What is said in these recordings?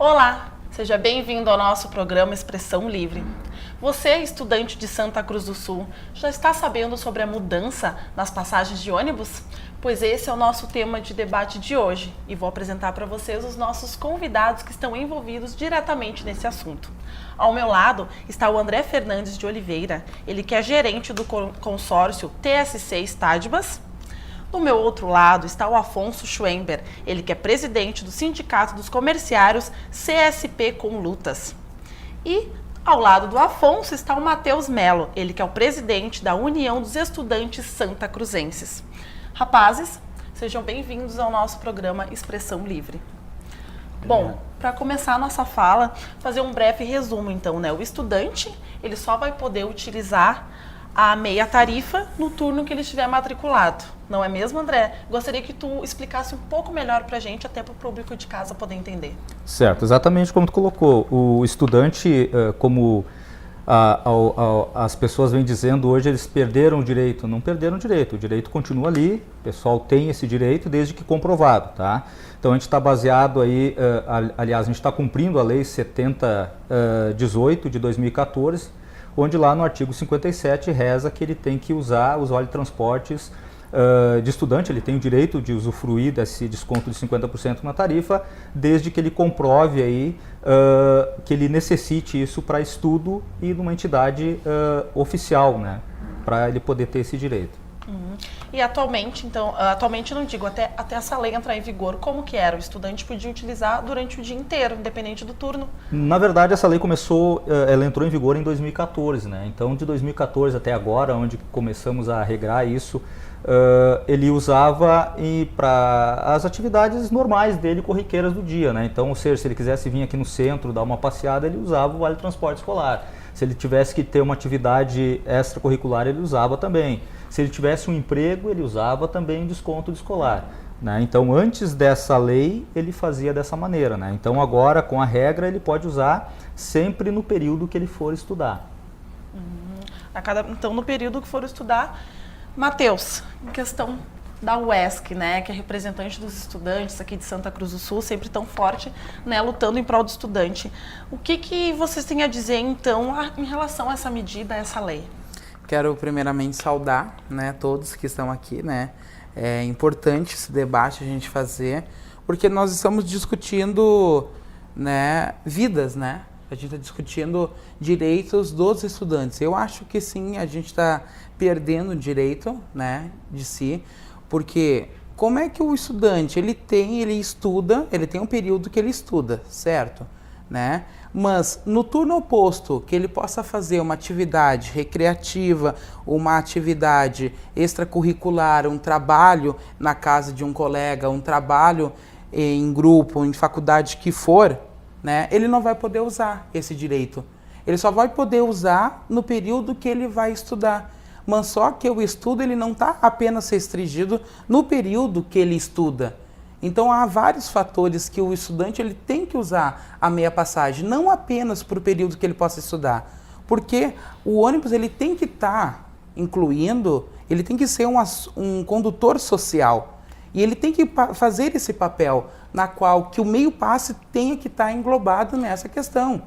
Olá, seja bem-vindo ao nosso programa Expressão Livre. Você, estudante de Santa Cruz do Sul, já está sabendo sobre a mudança nas passagens de ônibus? Pois esse é o nosso tema de debate de hoje e vou apresentar para vocês os nossos convidados que estão envolvidos diretamente nesse assunto. Ao meu lado está o André Fernandes de Oliveira, ele que é gerente do consórcio TSC Stadibas. Do meu outro lado está o Afonso Schwember, ele que é presidente do Sindicato dos Comerciários CSP com Lutas. E ao lado do Afonso está o Matheus Melo, ele que é o presidente da União dos Estudantes Santa Cruzenses. Rapazes, sejam bem-vindos ao nosso programa Expressão Livre. Bom, para começar a nossa fala, fazer um breve resumo então, né? O estudante, ele só vai poder utilizar a meia tarifa no turno que ele estiver matriculado. Não é mesmo, André? Gostaria que tu explicasse um pouco melhor para a gente, até para o público de casa poder entender. Certo, exatamente como tu colocou. O estudante, como as pessoas vêm dizendo hoje, eles perderam o direito. Não perderam o direito continua ali, o pessoal tem esse direito desde que comprovado, tá? Então a gente está baseado aí, aliás, a gente está cumprindo a Lei 7018 de 2014, onde lá no artigo 57 reza que ele tem que usar os vale-transportes de estudante, ele tem o direito de usufruir desse desconto de 50% na tarifa, desde que ele comprove aí que ele necessite isso para estudo e numa entidade oficial, né, para ele poder ter esse direito. E atualmente, então, atualmente não digo, até essa lei entrar em vigor, como que era? O estudante podia utilizar durante o dia inteiro, independente do turno? Na verdade, essa lei ela entrou em vigor em 2014, né? Então, de 2014 até agora, onde começamos a regrar isso, ele usava para as atividades normais dele, corriqueiras do dia, né? Então, ou seja, se ele quisesse vir aqui no centro, dar uma passeada, ele usava o vale-transporte escolar. Se ele tivesse que ter uma atividade extracurricular, ele usava também. Se ele tivesse um emprego, ele usava também desconto de escolar, né? Então, antes dessa lei, ele fazia dessa maneira, né? Então, agora, com a regra, ele pode usar sempre no período que ele for estudar. Então, no período que for estudar. Matheus, em questão da UESC, né, que é representante dos estudantes aqui de Santa Cruz do Sul, sempre tão forte, né, lutando em prol do estudante. O que vocês têm a dizer, então, em relação a essa medida, a essa lei? Quero primeiramente saudar, né, todos que estão aqui, né. É importante esse debate a gente fazer, porque nós estamos discutindo, né, vidas, né. A gente está discutindo direitos dos estudantes. Eu acho que sim, a gente está perdendo o direito, né, de si, porque como é que o estudante, ele estuda, ele tem um período que ele estuda, certo? Né? Mas no turno oposto, que ele possa fazer uma atividade recreativa, uma atividade extracurricular, um trabalho na casa de um colega, um trabalho em grupo, em faculdade que for, né? Ele não vai poder usar esse direito. Ele só vai poder usar no período que ele vai estudar. Mas só que o estudo ele não está apenas restringido no período que ele estuda. Então há vários fatores que o estudante ele tem que usar a meia passagem, não apenas para o período que ele possa estudar. Porque o ônibus ele tem que estar incluindo, ele tem que ser um condutor social. E ele tem que fazer esse papel na qual que o meio passe tenha que estar englobado nessa questão.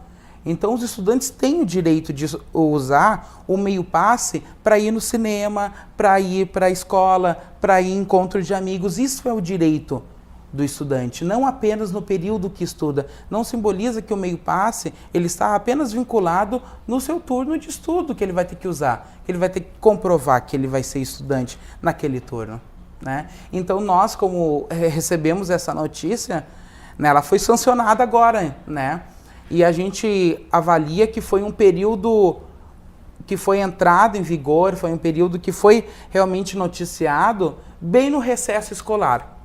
Então, os estudantes têm o direito de usar o meio passe para ir no cinema, para ir para a escola, para ir em encontro de amigos. Isso é o direito do estudante, não apenas no período que estuda. Não simboliza que o meio passe ele está apenas vinculado no seu turno de estudo que ele vai ter que usar, que ele vai ter que comprovar que ele vai ser estudante naquele turno, né? Então, nós, como recebemos essa notícia, né, ela foi sancionada agora, né? E a gente avalia que foi um período que foi entrado em vigor, foi um período que foi realmente noticiado bem no recesso escolar,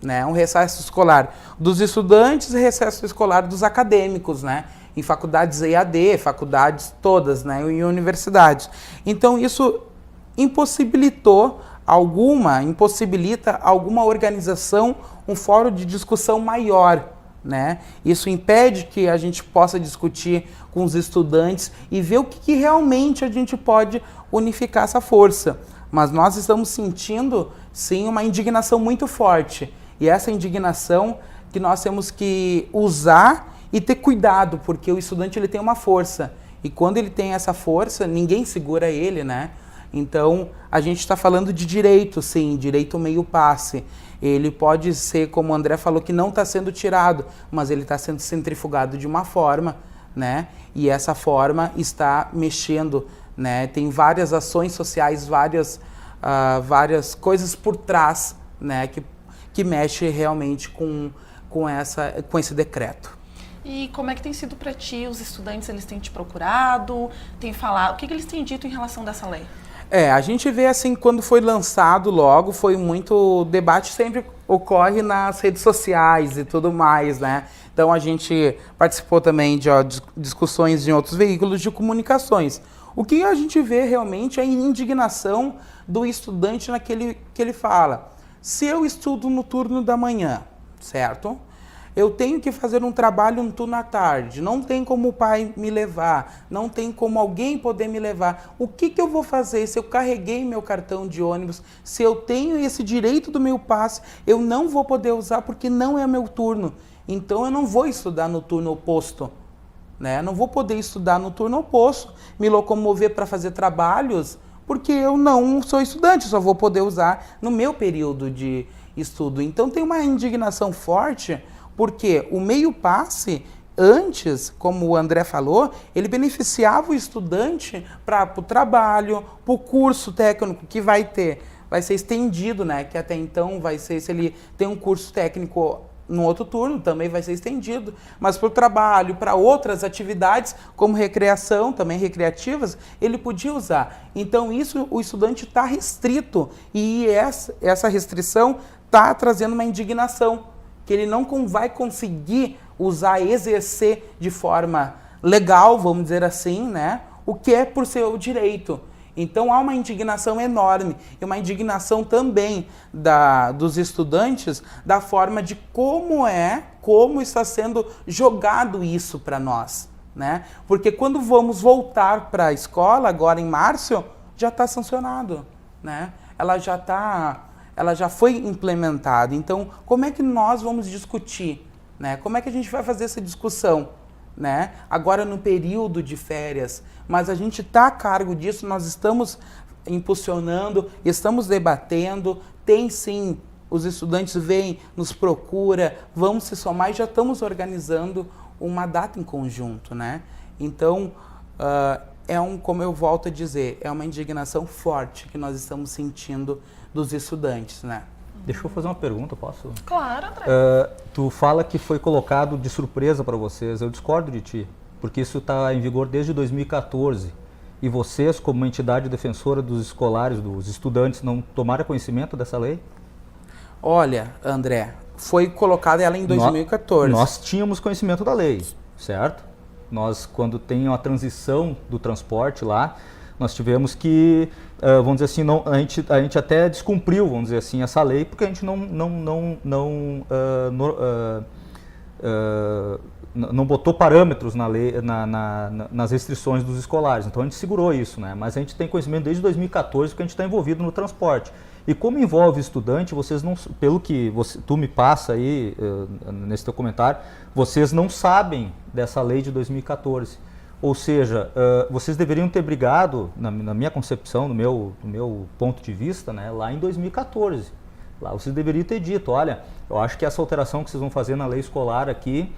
né? Um recesso escolar dos estudantes e recesso escolar dos acadêmicos, né? Em faculdades EAD, faculdades todas, né? Em universidades. Então isso impossibilita alguma organização, um fórum de discussão maior, né? Isso impede que a gente possa discutir com os estudantes e ver o que realmente a gente pode unificar essa força. Mas nós estamos sentindo, sim, uma indignação muito forte. E essa indignação que nós temos que usar e ter cuidado, porque o estudante ele tem uma força. E quando ele tem essa força, ninguém segura ele, né? Então, a gente está falando de direito, sim, direito meio passe. Ele pode ser, como o André falou, que não está sendo tirado, mas ele está sendo centrifugado de uma forma, né? E essa forma está mexendo, né? Tem várias ações sociais, várias coisas por trás, né? Que mexe realmente com esse decreto. E como é que tem sido para ti? Os estudantes, eles têm te procurado, têm falado, o que eles têm dito em relação dessa lei? A gente vê assim, quando foi lançado logo, foi muito debate, sempre ocorre nas redes sociais e tudo mais, né? Então a gente participou também de discussões em outros veículos de comunicações. O que a gente vê realmente é a indignação do estudante naquele que ele fala. Se eu estudo no turno da manhã, certo? Eu tenho que fazer um trabalho no turno à tarde, não tem como o pai me levar, não tem como alguém poder me levar. O que eu vou fazer se eu carreguei meu cartão de ônibus, se eu tenho esse direito do meu passe, eu não vou poder usar porque não é meu turno. Então eu não vou estudar no turno oposto, né? Não vou poder estudar no turno oposto, me locomover para fazer trabalhos, porque eu não sou estudante, só vou poder usar no meu período de estudo. Então tem uma indignação forte, porque o meio passe, antes, como o André falou, ele beneficiava o estudante para o trabalho, para o curso técnico que vai ser estendido, né? Que até então vai ser, se ele tem um curso técnico no outro turno, também vai ser estendido, mas para o trabalho, para outras atividades, como recreação, também recreativas, ele podia usar. Então isso, o estudante está restrito, e essa restrição está trazendo uma indignação, que ele não vai conseguir usar, exercer de forma legal, vamos dizer assim, né? O que é por seu direito. Então há uma indignação enorme, e uma indignação também dos estudantes, da forma de como está sendo jogado isso para nós, né? Porque quando vamos voltar para a escola, agora em março, já está sancionado, né? Ela já foi implementada. Então, como é que nós vamos discutir, né? Como é que a gente vai fazer essa discussão, né? Agora no período de férias, mas a gente está a cargo disso, nós estamos impulsionando, estamos debatendo, tem sim, os estudantes vêm, nos procura, vamos se somar e já estamos organizando uma data em conjunto, né? Então, como eu volto a dizer, é uma indignação forte que nós estamos sentindo dos estudantes, né? Deixa eu fazer uma pergunta, posso? Claro, André. Tu fala que foi colocado de surpresa para vocês. Eu discordo de ti, porque isso está em vigor desde 2014. E vocês, como uma entidade defensora dos escolares, dos estudantes, não tomaram conhecimento dessa lei? Olha, André, foi colocada ela em 2014. Nós tínhamos conhecimento da lei, certo? Nós, quando tem a transição do transporte lá, nós tivemos que, vamos dizer assim, a gente até descumpriu, vamos dizer assim, essa lei, porque a gente não botou parâmetros na lei, nas restrições dos escolares. Então a gente segurou isso, né? Mas a gente tem conhecimento desde 2014 que a gente está envolvido no transporte. E como envolve estudante, vocês não, pelo que tu me passa aí nesse teu comentário, vocês não sabem dessa lei de 2014. Ou seja, vocês deveriam ter brigado, na minha concepção, no meu ponto de vista, né, lá em 2014. Lá vocês deveriam ter dito, olha, eu acho que essa alteração que vocês vão fazer na lei escolar aqui,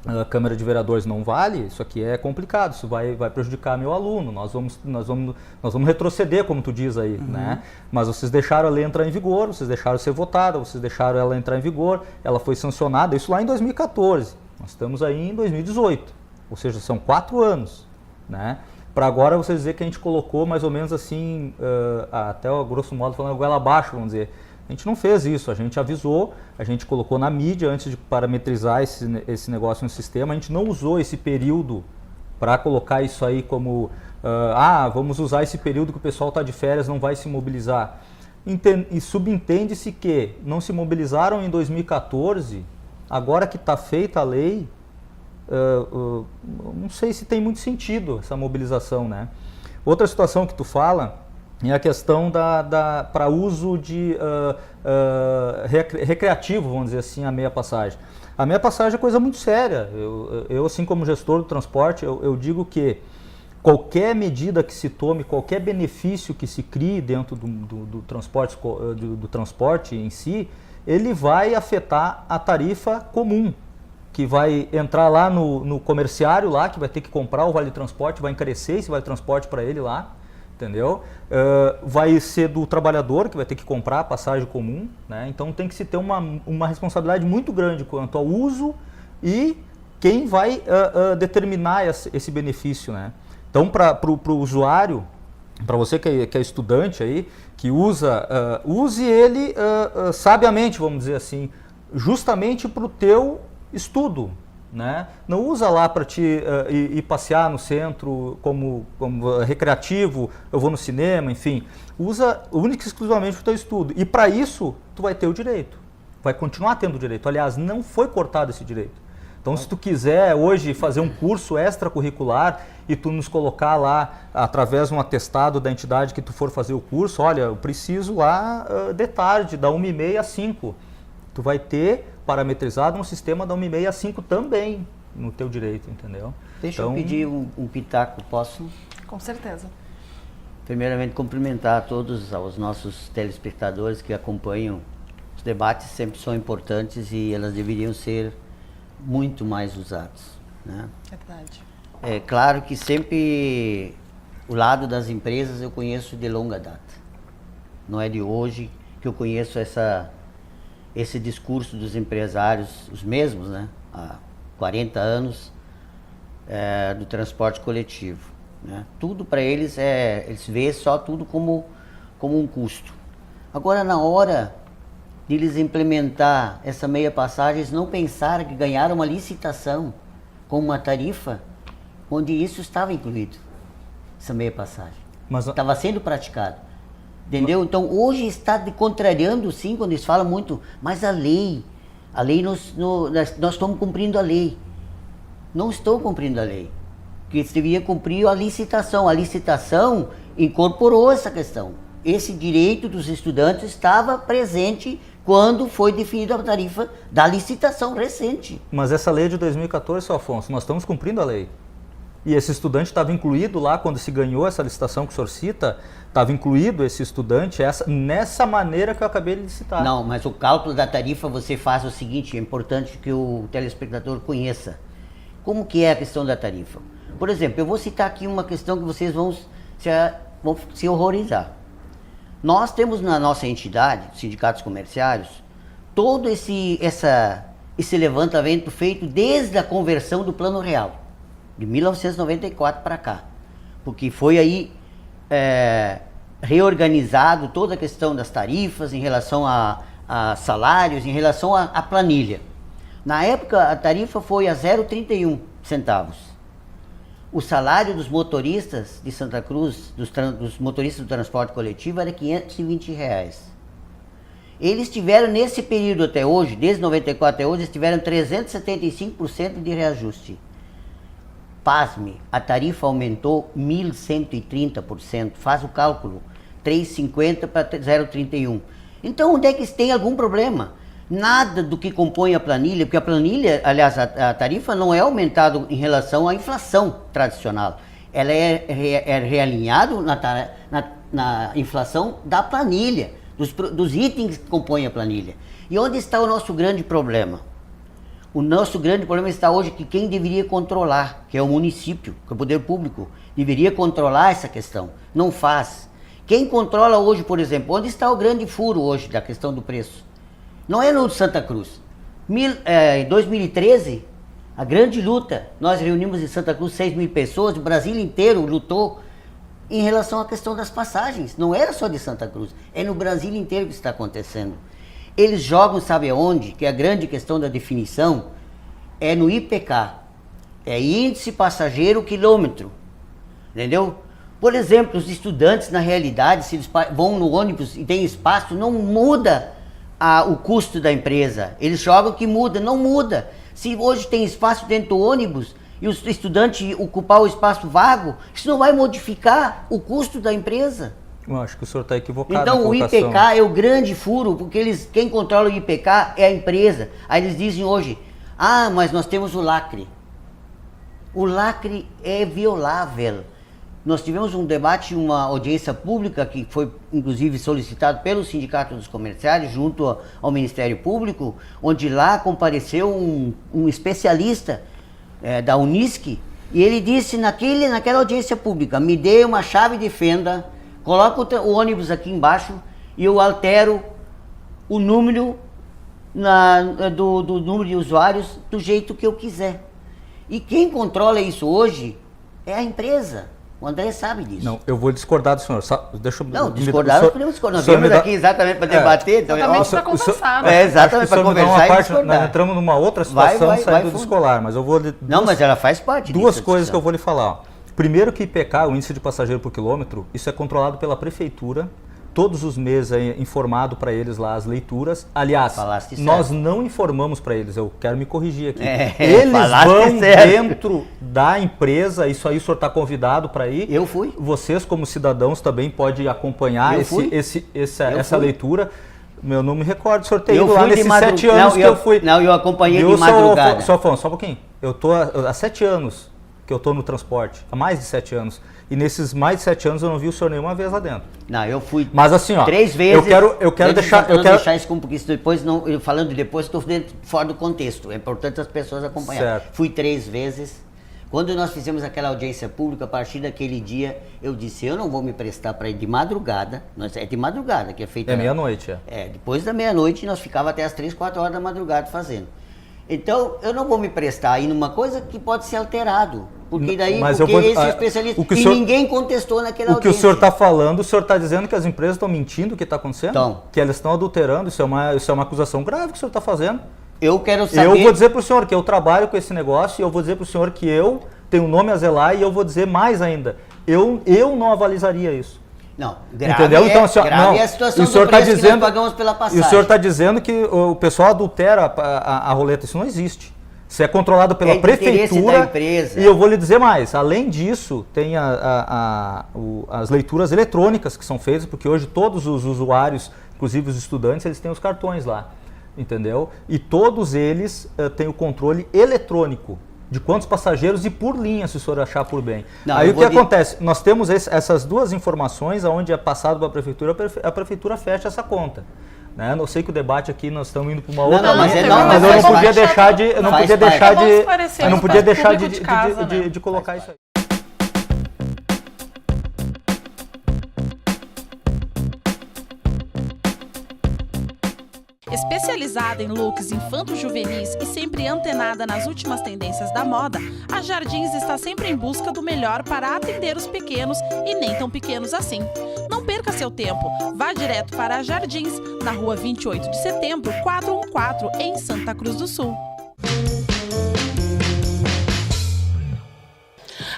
a Câmara de Vereadores não vale, isso aqui é complicado, isso vai prejudicar meu aluno, nós vamos retroceder, como tu diz aí, né? Mas vocês deixaram a lei entrar em vigor, vocês deixaram ser votada, vocês deixaram ela entrar em vigor, ela foi sancionada, isso lá em 2014, nós estamos aí em 2018. Ou seja, são 4 anos, né? Para agora vocês dizer que a gente colocou mais ou menos assim, até grosso modo falando goela abaixo, vamos dizer. A gente não fez isso, a gente avisou, a gente colocou na mídia antes de parametrizar esse negócio no sistema, a gente não usou esse período para colocar isso aí como, vamos usar esse período que o pessoal está de férias, não vai se mobilizar. E subentende-se que não se mobilizaram em 2014, agora que está feita a lei, não sei se tem muito sentido essa mobilização, né? Outra situação que tu fala é a questão para uso de recreativo, vamos dizer assim, a meia passagem. A meia passagem é coisa muito séria. Eu assim como gestor do transporte, eu digo que qualquer medida que se tome, qualquer benefício que se crie dentro do transporte em si, ele vai afetar a tarifa comum, que vai entrar lá no comerciário lá, que vai ter que comprar o vale transporte, vai encarecer esse vale transporte para ele lá, entendeu? Vai ser do trabalhador, que vai ter que comprar a passagem comum, né? Então tem que se ter uma responsabilidade muito grande quanto ao uso e quem vai determinar esse benefício, né? Então, para o usuário, para você que é estudante aí, que use ele sabiamente, vamos dizer assim, justamente para o teu estudo, né? Não usa lá para te ir passear no centro como recreativo, eu vou no cinema, enfim. Usa única e exclusivamente para o teu estudo. E para isso, tu vai ter o direito. Vai continuar tendo o direito. Aliás, não foi cortado esse direito. Então, se tu quiser hoje fazer um curso extracurricular e tu nos colocar lá, através de um atestado da entidade que tu for fazer o curso, olha, eu preciso lá de tarde, da 1h30 às 5h. Tu vai ter parametrizado um sistema da 1h30 às 5h também no teu direito, entendeu? Deixa eu pedir um pitaco, posso? Com certeza. Primeiramente, cumprimentar a todos os nossos telespectadores que acompanham. Os debates sempre são importantes e elas deveriam ser muito mais usados, né? Verdade. É claro que sempre o lado das empresas eu conheço de longa data. Não é de hoje que eu conheço esse discurso dos empresários, os mesmos, né? Há 40 anos do transporte coletivo, né? Tudo para eles eles veem só tudo como um custo. Agora, na hora de eles implementar essa meia passagem, eles não pensaram que ganharam uma licitação com uma tarifa onde isso estava incluído, essa meia passagem. Mas estava sendo praticado. Entendeu? Então, hoje está contrariando, sim, quando eles falam muito, mas a lei nós estamos cumprindo a lei. Não estou cumprindo a lei. Porque eles deveriam cumprir a licitação. A licitação incorporou essa questão. Esse direito dos estudantes estava presente quando foi definida a tarifa da licitação recente. Mas essa lei é de 2014, seu Afonso, nós estamos cumprindo a lei. E esse estudante estava incluído lá, quando se ganhou essa licitação que o senhor cita, estava incluído esse estudante nessa maneira que eu acabei de citar. Não, mas o cálculo da tarifa você faz o seguinte, é importante que o telespectador conheça. Como que é a questão da tarifa? Por exemplo, eu vou citar aqui uma questão que vocês vão se horrorizar. Nós temos na nossa entidade, sindicatos comerciários, todo esse levantamento feito desde a conversão do Plano Real, de 1994 para cá. Porque foi aí reorganizado toda a questão das tarifas em relação a salários, em relação à planilha. Na época, a tarifa foi a 0,31 centavos. O salário dos motoristas de Santa Cruz, dos motoristas do transporte coletivo, era R$520. Eles tiveram, nesse período até hoje, desde 94 até hoje, eles tiveram 375% de reajuste. Pasme, a tarifa aumentou 1.130%. Faz o cálculo, 3,50 para 0,31. Então, onde é que tem algum problema? Nada do que compõe a planilha, porque a planilha, aliás, a tarifa não é aumentada em relação à inflação tradicional. Ela é realinhada na inflação da planilha, dos itens que compõem a planilha. E onde está o nosso grande problema? O nosso grande problema está hoje que quem deveria controlar, que é o município, que é o poder público, deveria controlar essa questão. Não faz. Quem controla hoje, por exemplo, onde está o grande furo hoje da questão do preço? Não é no Santa Cruz. Em 2013, a grande luta, nós reunimos em Santa Cruz 6.000 pessoas, o Brasil inteiro lutou em relação à questão das passagens. Não era só de Santa Cruz, é no Brasil inteiro que está acontecendo. Eles jogam, sabe aonde? Que a grande questão da definição é no IPK, é Índice Passageiro Quilômetro, entendeu? Por exemplo, os estudantes, na realidade, se eles vão no ônibus e tem espaço, não muda o custo da empresa. Eles jogam que muda, não muda. Se hoje tem espaço dentro do ônibus e o estudante ocupar o espaço vago, isso não vai modificar o custo da empresa. Eu acho que o senhor está equivocado. Então o IPK é o grande furo, porque quem controla o IPK é a empresa. Aí eles dizem hoje, mas nós temos o lacre. O lacre é violável. Nós tivemos um debate, uma audiência pública, que foi inclusive solicitado pelo Sindicato dos Comerciários, junto ao Ministério Público, onde lá compareceu um especialista da Unisc, e ele disse naquela audiência pública, me dê uma chave de fenda, coloca o ônibus aqui embaixo e eu altero o número do número de usuários do jeito que eu quiser. E quem controla isso hoje é a empresa. O André sabe disso. Não, eu vou discordar do senhor. Deixa eu... Não, discordar, nós podemos discordar. Nós viemos aqui exatamente para debater. Então, exatamente para conversar. Né? Exatamente para conversar e discordar. Nós entramos numa outra situação saindo do escolar, mas eu vou... Não, mas ela faz parte Duas coisas que eu vou lhe falar. Primeiro que IPK, o índice de passageiro por quilômetro, isso é controlado pela prefeitura. Todos os meses é informado para eles lá as leituras. Aliás, nós não informamos para eles, eu quero me corrigir aqui. Eles vão dentro da empresa, isso aí o senhor está convidado para ir. Eu fui. Vocês, como cidadãos, também podem acompanhar essa leitura. Eu não me recordo, o senhor ter ido lá nesses 7 anos que eu fui. Não, eu acompanhei de madrugada. Só um pouquinho. Eu estou há 7 anos que eu estou no transporte, há mais de 7 anos. E nesses mais de 7 anos eu não vi o senhor nenhuma vez lá dentro. Não, eu fui. Mas assim, ó, 3 vezes. Eu quero deixar isso, porque isso depois não, falando depois estou fora do contexto. É importante as pessoas acompanharem. Certo. Fui 3 vezes. Quando nós fizemos aquela audiência pública, a partir daquele dia, eu disse, eu não vou me prestar para ir de madrugada. É de madrugada que é feita. É meia-noite, depois da meia-noite nós ficava até as 3, 4 horas da madrugada fazendo. Então, eu não vou me prestar aí numa coisa que pode ser alterado. Porque daí, esse especialista... ninguém contestou naquela audiência. O que o senhor está falando, o senhor está dizendo que as empresas estão mentindo o que está acontecendo? Então. Que elas estão adulterando, isso é uma acusação grave que o senhor está fazendo. Eu quero saber... Eu vou dizer para o senhor que eu trabalho com esse negócio e eu vou dizer para o senhor que eu tenho um nome a zelar e eu vou dizer mais ainda. Eu não avalizaria isso. Não, grave, entendeu? Então, assim, grave é a situação do preço que nós pagamos pela passagem. E o senhor está dizendo que o pessoal adultera a roleta. Isso não existe. Isso é controlado pela prefeitura. Da empresa. E eu vou lhe dizer mais. Além disso, tem as leituras eletrônicas que são feitas, porque hoje todos os usuários, inclusive os estudantes, eles têm os cartões lá. Entendeu? E todos eles têm o controle eletrônico de quantos passageiros e por linha, se o senhor achar por bem. Não, aí o que acontece? Nós temos essas duas informações, onde é passado para a prefeitura fecha essa conta. Né? Eu sei que o debate aqui nós estamos indo para uma outra, mas eu não podia deixar de, de colocar isso aí. Especializada em looks infanto-juvenis e sempre antenada nas últimas tendências da moda, a Jardins está sempre em busca do melhor para atender os pequenos e nem tão pequenos assim. Não perca seu tempo, vá direto para a Jardins, na rua 28 de setembro, 414, em Santa Cruz do Sul.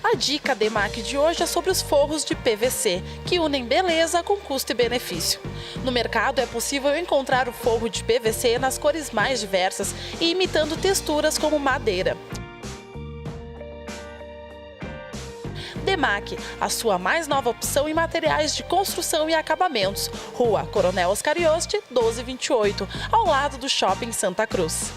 A dica DEMAC de hoje é sobre os forros de PVC, que unem beleza com custo e benefício. No mercado é possível encontrar o forro de PVC nas cores mais diversas e imitando texturas como madeira. DEMAC, a sua mais nova opção em materiais de construção e acabamentos. Rua Coronel Oscar Yost, 1228, ao lado do Shopping Santa Cruz.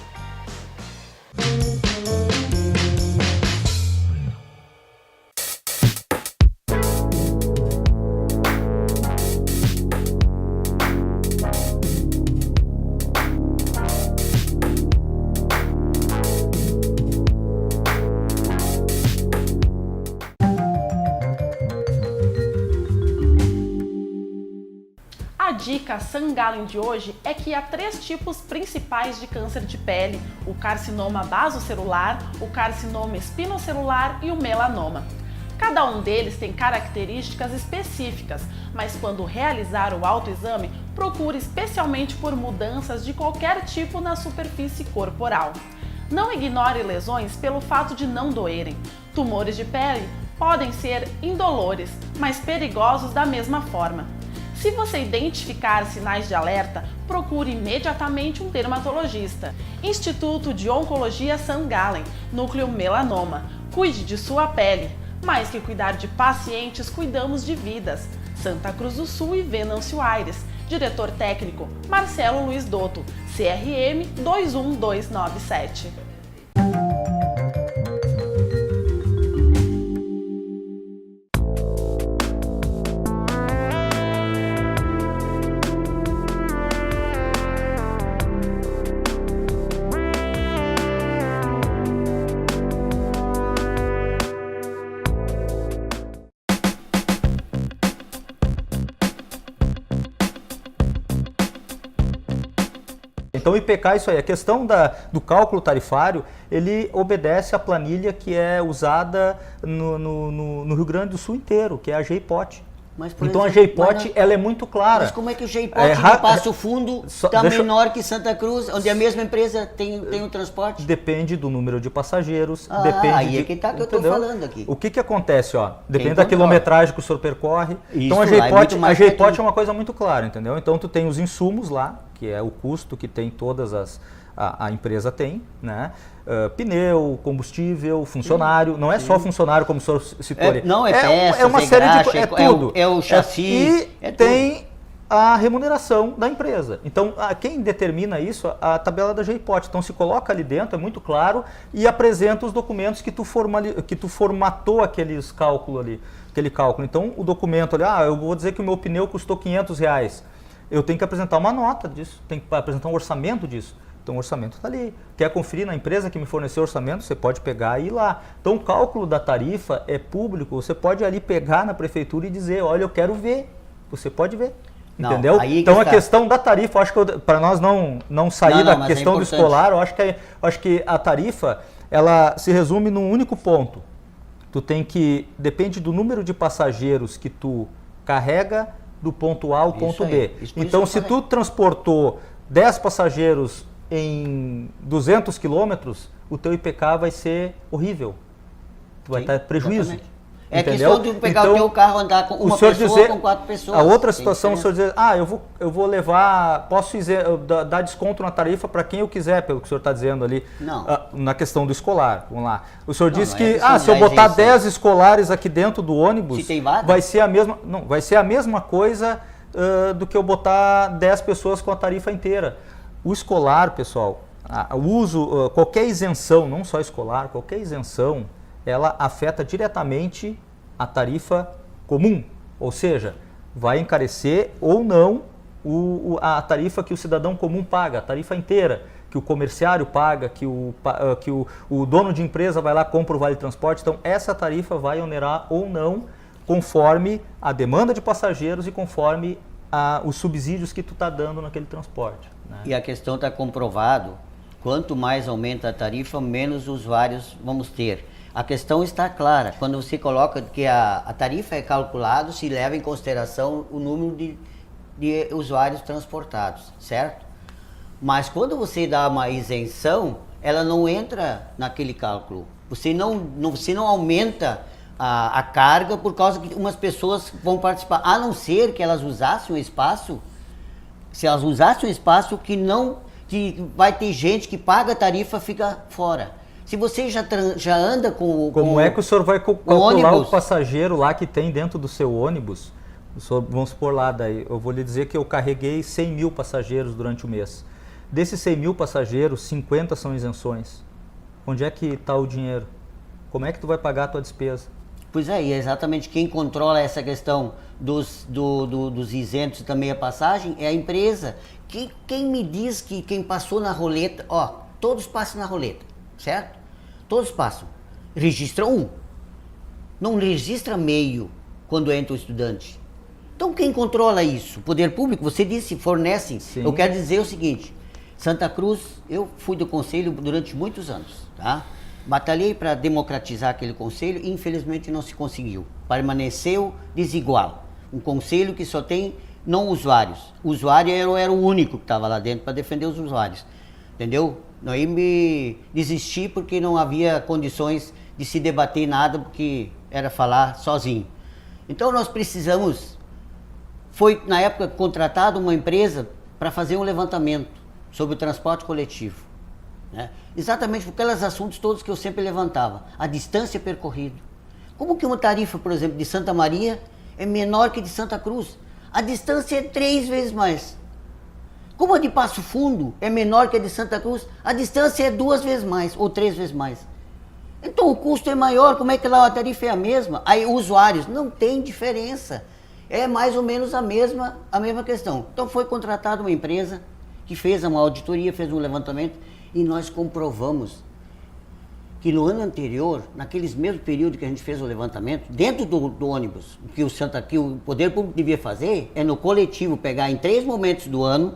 A dica St. Gallen de hoje é que há 3 tipos principais de câncer de pele: o carcinoma basocelular, o carcinoma espinocelular e o melanoma. Cada um deles tem características específicas, mas quando realizar o autoexame, procure especialmente por mudanças de qualquer tipo na superfície corporal. Não ignore lesões pelo fato de não doerem. Tumores de pele podem ser indolores, mas perigosos da mesma forma. Se você identificar sinais de alerta, procure imediatamente um dermatologista. Instituto de Oncologia St. Gallen, Núcleo Melanoma. Cuide de sua pele. Mais que cuidar de pacientes, cuidamos de vidas. St. Santa Cruz do Sul e Venâncio Aires. Diretor técnico, Marcelo Luiz Dotto, CRM 21297. Então, o IPK é isso aí. A questão do cálculo tarifário, ele obedece à planilha que é usada no Rio Grande do Sul inteiro, que é a GEIPOT. Então, a GEIPOT, ela é muito clara. Mas como é que o GEIPOT no Passo Fundo está menor que Santa Cruz, onde a mesma empresa tem o transporte? Depende do número de passageiros. Aí é que tá que eu estou falando aqui. O que acontece, ó? Depende da quilometragem que o senhor percorre. Isso, então, a GEIPOT é uma coisa muito clara, entendeu? Então, tu tem os insumos lá, que é o custo que tem todas a empresa tem, né? Pneu, combustível, funcionário, não é só funcionário como o senhor citou ali. Não, é peças, uma série graxa, de tudo. É o chassi. E tem a remuneração da empresa. Então, quem determina isso? A tabela da GEIPOT. Então, se coloca ali dentro, é muito claro, e apresenta os documentos que tu formatou aquele cálculo. Então, o documento ali, eu vou dizer que o meu pneu custou R$500. Eu tenho que apresentar uma nota disso, tenho que apresentar um orçamento disso. Então, o orçamento está ali. Quer conferir na empresa que me forneceu o orçamento? Você pode pegar e ir lá. Então, o cálculo da tarifa é público. Você pode ali pegar na prefeitura e dizer, olha, eu quero ver. Você pode ver. Não, entendeu? Então, a questão da tarifa, eu acho que para nós não sair da questão do escolar, eu acho que a tarifa, ela se resume num único ponto. Tu tem que, depende do número de passageiros que tu carrega do ponto A ao ponto B. Então, se tu transportou 10 passageiros em 200 quilômetros, o teu IPK vai ser horrível. Tu vai estar prejuízo. Exatamente. É questão de pegar o teu carro, andar com uma pessoa, com 4 pessoas. A outra situação, o senhor dizer, eu vou levar, posso dar desconto na tarifa para quem eu quiser, pelo que o senhor está dizendo ali. Não. Na questão do escolar, vamos lá. O senhor disse que, se eu botar 10 escolares aqui dentro do ônibus, vai ser a mesma, vai ser a mesma coisa do que eu botar 10 pessoas com a tarifa inteira. O escolar, pessoal, o uso, qualquer isenção, não só escolar, qualquer isenção, ela afeta diretamente a tarifa comum, ou seja, vai encarecer ou não a tarifa que o cidadão comum paga, a tarifa inteira, que o comerciário paga, que o dono de empresa vai lá e compra o vale transporte. Então, essa tarifa vai onerar ou não, conforme a demanda de passageiros e conforme os subsídios que tu está dando naquele transporte. Né? E a questão está comprovado, quanto mais aumenta a tarifa, menos usuários vamos ter. A questão está clara, quando você coloca que a tarifa é calculado, se leva em consideração o número de usuários transportados, certo? Mas quando você dá uma isenção, ela não entra naquele cálculo. Você não aumenta a carga por causa que umas pessoas vão participar, a não ser que elas usassem o espaço, se elas usassem o espaço que vai ter gente que paga a tarifa, fica fora. Se você já anda com Como é que o senhor vai calcular o passageiro lá que tem dentro do seu ônibus? Vamos supor lá, daí eu vou lhe dizer que eu carreguei 100 mil passageiros durante o mês. Desses 100 mil passageiros, 50 são isenções. Onde é que está o dinheiro? Como é que tu vai pagar a tua despesa? Pois é, e é exatamente quem controla essa questão dos isentos e também a passagem é a empresa. Quem me diz que quem passou na roleta, todos passam na roleta, certo? Todos passam. Registra um. Não registra meio quando entra o estudante. Então quem controla isso? O poder público, você disse, fornecem. Sim. Eu quero dizer o seguinte, Santa Cruz, eu fui do conselho durante muitos anos, tá? Batalhei para democratizar aquele conselho e infelizmente não se conseguiu. Permaneceu desigual. Um conselho que só tem não usuários. O usuário era o único que estava lá dentro para defender os usuários. Entendeu? Aí me desisti porque não havia condições de se debater nada, porque era falar sozinho. Então nós precisamos, foi na época contratada uma empresa para fazer um levantamento sobre o transporte coletivo. Né? Exatamente por aqueles assuntos todos que eu sempre levantava. A distância percorrida. Como que uma tarifa, por exemplo, de Santa Maria é menor que a de Santa Cruz. A distância é 3 vezes mais. Como a de Passo Fundo é menor que a de Santa Cruz, a distância é 2 vezes mais ou 3 vezes mais. Então o custo é maior, como é que lá a tarifa é a mesma? Aí usuários, não tem diferença. É mais ou menos a mesma questão. Então foi contratada uma empresa que fez uma auditoria, fez um levantamento e nós comprovamos que no ano anterior, naqueles mesmos períodos que a gente fez o levantamento, dentro do ônibus, que o Poder Público devia fazer é no coletivo pegar em 3 momentos do ano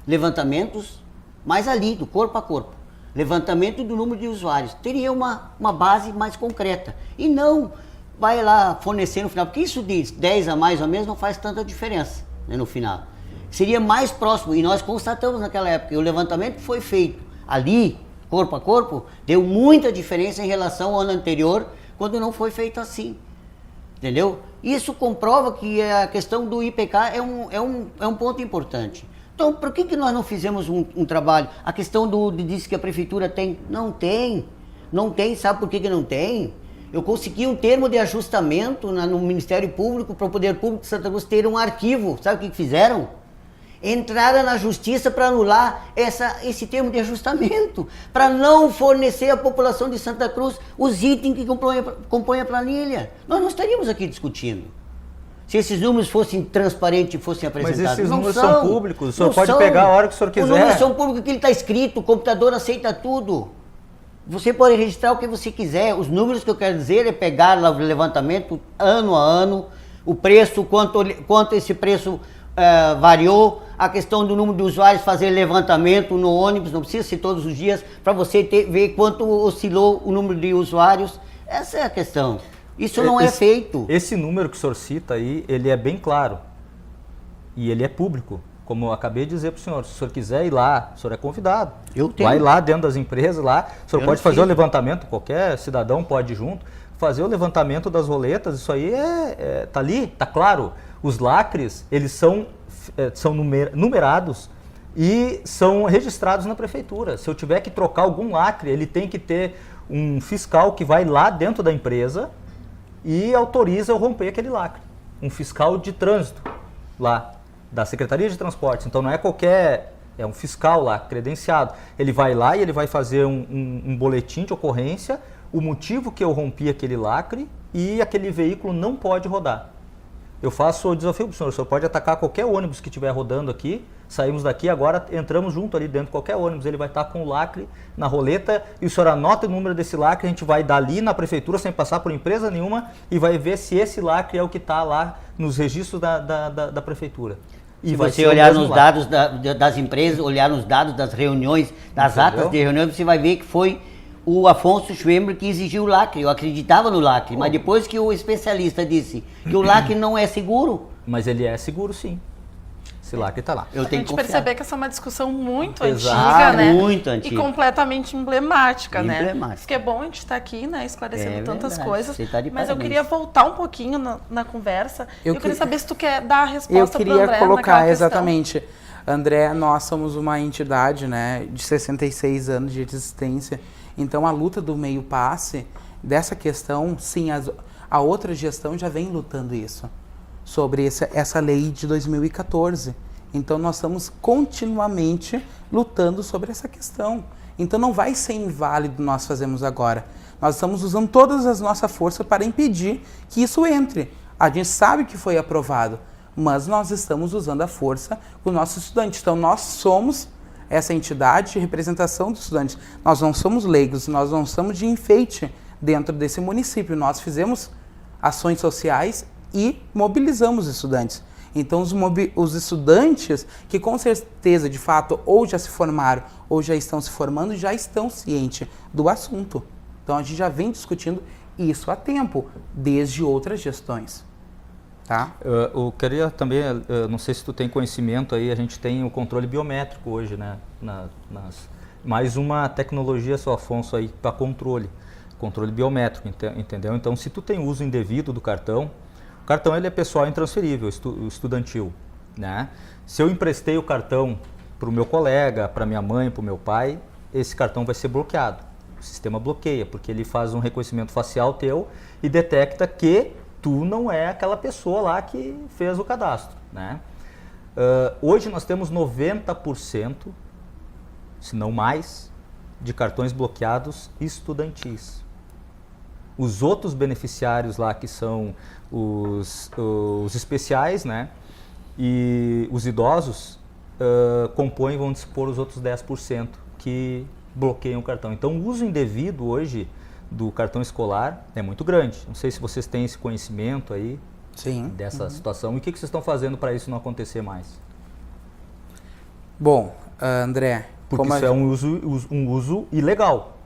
levantamentos, mais ali, do corpo a corpo. Levantamento do número de usuários. Teria uma base mais concreta. E não vai lá fornecer no final, porque isso de 10 a mais ou menos não faz tanta diferença, né, no final. Seria mais próximo, e nós constatamos naquela época, e o levantamento que foi feito ali, corpo a corpo, deu muita diferença em relação ao ano anterior, quando não foi feito assim. Entendeu? Isso comprova que a questão do IPK é um ponto importante. Então, por que nós não fizemos um trabalho? A questão disso que a prefeitura tem, não tem, sabe por que não tem? Eu consegui um termo de ajustamento no Ministério Público, para o Poder Público de Santa Cruz ter um arquivo, sabe o que fizeram? Entraram na justiça para anular esse termo de ajustamento, para não fornecer à população de Santa Cruz os itens que compõem a planilha. Nós não estaríamos aqui discutindo. Se esses números fossem transparentes e fossem apresentados. Mas esses números são públicos, o senhor pode pegar a hora que o senhor quiser. Os números são públicos, que ele está escrito, o computador aceita tudo. Você pode registrar o que você quiser. Os números que eu quero dizer é pegar lá o levantamento ano a ano, o preço, quanto esse preço variou, a questão do número de usuários, fazer levantamento no ônibus, não precisa ser todos os dias, para você ver quanto oscilou o número de usuários. Essa é a questão. Isso não é feito. Esse número que o senhor cita aí, ele é bem claro. E ele é público. Como eu acabei de dizer para o senhor, se o senhor quiser ir lá, o senhor é convidado. Eu tenho. Vai lá dentro das empresas, lá, o senhor pode fazer o levantamento, qualquer cidadão pode ir junto, fazer o levantamento das roletas, isso aí tá ali, tá claro. Os lacres, eles são numerados e são registrados na prefeitura. Se eu tiver que trocar algum lacre, ele tem que ter um fiscal que vai lá dentro da empresa e autoriza eu romper aquele lacre. Um fiscal de trânsito lá, da Secretaria de Transportes. Então não é qualquer, é um fiscal lá, credenciado. Ele vai lá e ele vai fazer um boletim de ocorrência, o motivo que eu rompi aquele lacre e aquele veículo não pode rodar. Eu faço o desafio para o senhor pode atacar qualquer ônibus que estiver rodando aqui, saímos daqui, agora entramos junto ali dentro de qualquer ônibus, ele vai estar com o lacre na roleta e o senhor anota o número desse lacre, a gente vai dar ali na prefeitura sem passar por empresa nenhuma e vai ver se esse lacre é o que está lá nos registros da prefeitura. E se você olhar nos dados das empresas, olhar nos dados das reuniões, das atas de reuniões, você vai ver que foi o Afonso Schwember que exigiu o lacre. Eu acreditava no lacre, mas depois que o especialista disse que o lacre não é seguro... Mas ele é seguro, sim. Esse lacre está lá. Eu tenho que perceber que essa é uma discussão muito antiga, né? Muito antiga. E completamente emblemática, né? Porque é bom a gente estar aqui, né? Esclarecendo tantas coisas. Mas eu queria voltar um pouquinho na conversa. Eu queria saber se tu quer dar a resposta para o André. Eu queria colocar, exatamente. André, nós somos uma entidade, né, de 66 anos de existência. Então, a luta do meio passe, dessa questão, sim, a outra gestão já vem lutando isso, sobre essa lei de 2014. Então, nós estamos continuamente lutando sobre essa questão. Então, não vai ser inválido nós fazemos agora. Nós estamos usando todas as nossas forças para impedir que isso entre. A gente sabe que foi aprovado, mas nós estamos usando a força com nossos estudantes. Então, nós somos essa entidade de representação dos estudantes. Nós não somos leigos, nós não somos de enfeite dentro desse município. Nós fizemos ações sociais e mobilizamos os estudantes. Então, os estudantes que com certeza, de fato, ou já se formaram ou já estão se formando, já estão cientes do assunto. Então, a gente já vem discutindo isso há tempo, desde outras gestões. Tá? Eu queria também, não sei se tu tem conhecimento aí, a gente tem o controle biométrico hoje, né? Mais uma tecnologia, seu Afonso, aí para controle biométrico, entendeu? Então, se tu tem uso indevido do cartão, o cartão ele é pessoal intransferível, estudantil, né? Se eu emprestei o cartão para o meu colega, para minha mãe, para o meu pai, esse cartão vai ser bloqueado. O sistema bloqueia, porque ele faz um reconhecimento facial teu e detecta que tu não é aquela pessoa lá que fez o cadastro, né? Hoje nós temos 90%, se não mais, de cartões bloqueados estudantis. Os outros beneficiários lá, que são os especiais, né, e os idosos, compõem, vamos dispor, os outros 10% que bloqueiam o cartão. Então, o uso indevido hoje do cartão escolar é muito grande. Não sei se vocês têm esse conhecimento aí. Sim. Dessa situação. E o que vocês estão fazendo para isso não acontecer mais? Bom, André... Porque isso é um uso ilegal,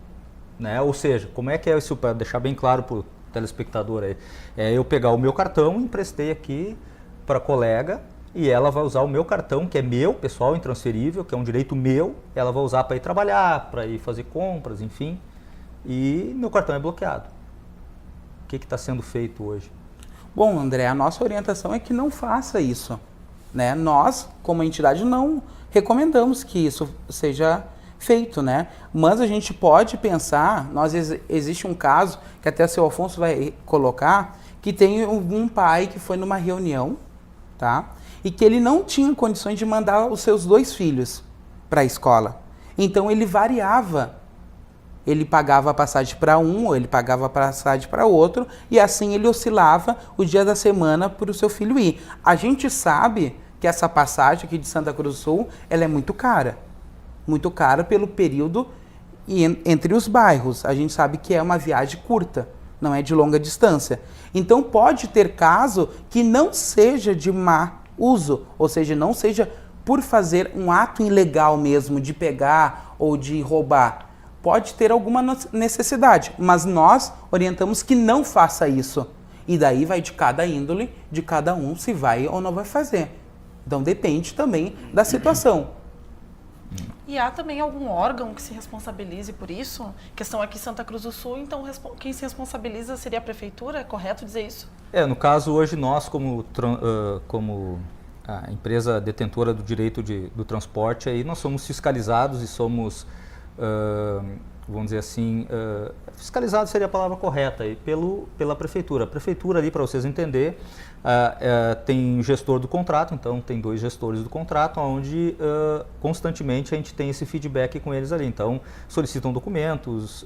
né? Ou seja, como é que é isso, para deixar bem claro para o telespectador aí? É eu pegar o meu cartão, emprestei aqui para a colega, e ela vai usar o meu cartão, que é meu, pessoal, intransferível, que é um direito meu, ela vai usar para ir trabalhar, para ir fazer compras, enfim, e meu cartão é bloqueado. O que está sendo feito hoje? Bom, André, a nossa orientação é que não faça isso, né? Nós, como entidade, não recomendamos que isso seja feito, né? Mas a gente pode pensar, existe um caso, que até o seu Afonso vai colocar, que tem um pai que foi numa reunião, tá? E que ele não tinha condições de mandar os seus 2 filhos para a escola. Então ele variava. Ele pagava a passagem para um, ou ele pagava a passagem para outro, e assim ele oscilava o dia da semana para o seu filho ir. A gente sabe que essa passagem aqui de Santa Cruz do Sul, ela é muito cara pelo período entre os bairros. A gente sabe que é uma viagem curta, não é de longa distância. Então pode ter caso que não seja de má uso, ou seja, não seja por fazer um ato ilegal mesmo, de pegar ou de roubar. Pode ter alguma necessidade, mas nós orientamos que não faça isso. E daí vai de cada índole, de cada um, se vai ou não vai fazer. Então depende também da situação. E há também algum órgão que se responsabilize por isso? Questão aqui em Santa Cruz do Sul, então quem se responsabiliza seria a prefeitura? É correto dizer isso? No caso hoje nós como a empresa detentora do direito do transporte, aí nós somos fiscalizados e somos, vamos dizer assim, fiscalizado seria a palavra correta, aí, pela prefeitura. A prefeitura ali, para vocês entenderem, tem gestor do contrato, então tem 2 gestores do contrato, onde constantemente a gente tem esse feedback com eles ali. Então solicitam documentos,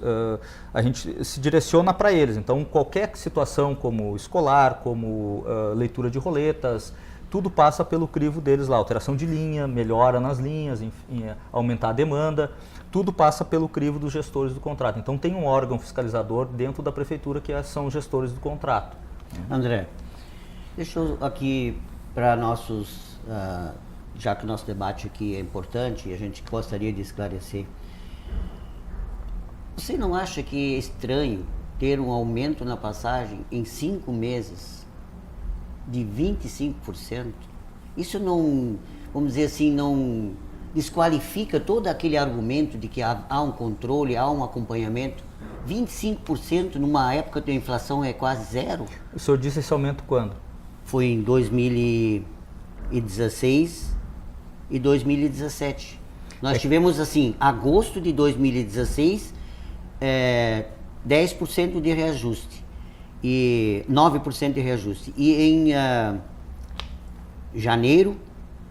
a gente se direciona para eles. Então qualquer situação como escolar, como leitura de roletas, tudo passa pelo crivo deles lá, alteração de linha, melhora nas linhas, enfim, aumentar a demanda, tudo passa pelo crivo dos gestores do contrato. Então tem um órgão fiscalizador dentro da prefeitura que são os gestores do contrato. André, deixa eu aqui para nossos, já que o nosso debate aqui é importante e a gente gostaria de esclarecer, você não acha que é estranho ter um aumento na passagem em 5 meses de 25%? Isso não, vamos dizer assim, não desqualifica todo aquele argumento de que há um controle, há um acompanhamento? 25% numa época que a inflação é quase zero? O senhor disse esse aumento quando? Foi em 2016 e 2017. Nós tivemos assim, agosto de 2016, 10% de reajuste e 9% de reajuste. E em janeiro